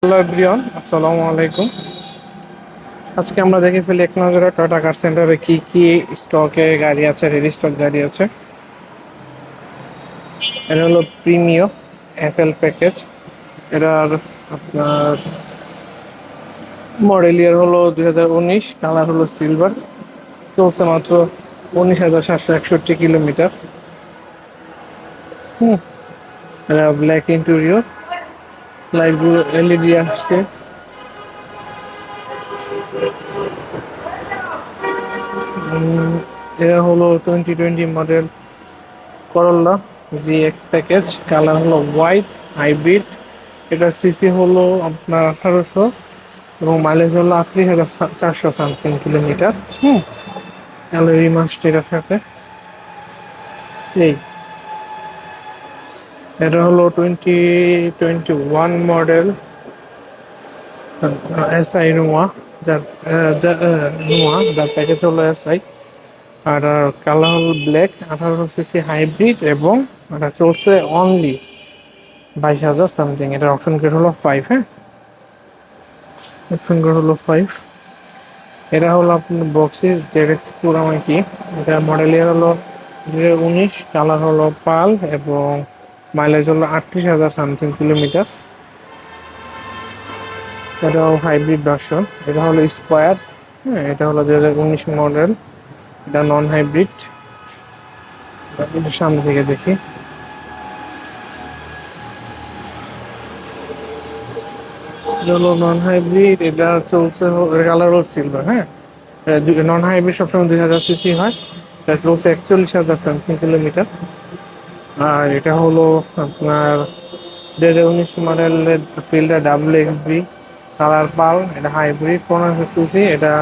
Hello everyone, আসসালামু আলাইকুম। আজকে আমরা দেখে ফেলি এক নজরে টয়োটা কার সেন্টারে কি কি স্টকে গাড়ি আছে, রেডি স্টক গাড়ি আছে। এটা হলো প্রিমিয় এফএল প্যাকেজ। এটার আপনার মডেল ইয়ার হলো 2019, কালার হলো সিলভার, চলছে মাত্র 19,761 কিলোমিটার। হুম এটা ব্ল্যাক ইন্টেরিয়র, লাইটগুলো এলইডি আসছে। এটা হলো 2020 মডেল করোলা জিএক্স প্যাকেজ, কালার হলো হোয়াইট হাইব্রিড। এটা সিসি হলো আপনার 1800 এবং মাইলেজ হলো 38,400 সামথিং কিলোমিটার। অ্যালয় মাস্ট এটার সাথে। এই এটা হলো 2021 মডেল এসআই নোয়া, যার নোয়া যার প্যাকেজ হলো এসআই। আর কালার হলো ব্ল্যাক, 1800 সিসি হাইব্রিড এবং এটা চলছে অনলি 22,000 সামথিং। এটার অপশন গ্রেড হলো 5। হ্যাঁ, অপশন গ্রেড হলো 5। এটা হলো আপনার বক্সিস জেডএক্স পুরামাইকি। এটার মডেল ইয়ার হলো 2019, কালার হলো পাল এবং মাইলেজ হলো 38,000 সামথিং কিলোমিটার। এটাও হাইব্রিড ভার্সন। এটা হলো স্কোয়ার। হ্যাঁ, এটা হলো 2019 মডেল। এটা নন হাইব্রিড। সামনে থেকে দেখি। এটা হলো নন হাইব্রিড, এটা চলছে কালার হলো সিলভার। হ্যাঁ, নন হাইব্রিড সবসময় 2000 সিসি হয়। এটা চলছে 41,000 সামথিং কিলোমিটার। আর এটা হলো আপনার 2019 মডেলের ফিল্ডার WXB, কালার পাল। এটা হাইব্রিড 1500 সিসি। এটা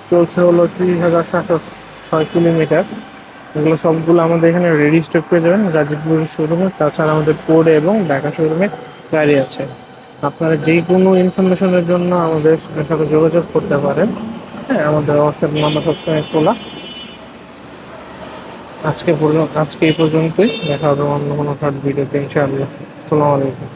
চলছে হলো 30,706 কিলোমিটার। এগুলো সবগুলো আমাদের এখানে রেডি স্টক পেয়ে যাবেন গাজীপুরের শোরুমে। তাছাড়া আমাদের কোডে এবং ঢাকা শোরুমে গাড়ি আছে। আপনারা যে কোনো ইনফরমেশনের জন্য আমাদের সাথে যোগাযোগ করতে পারেন। হ্যাঁ, আমাদের হোয়াটসঅ্যাপ নাম্বার সবসময় খোলা। আজকে এই পর্যন্তই। দেখা হবে অন্য কোনো থার্ড ভিডিওতে ইনশাআল্লাহ। আসসালামু আলাইকুম।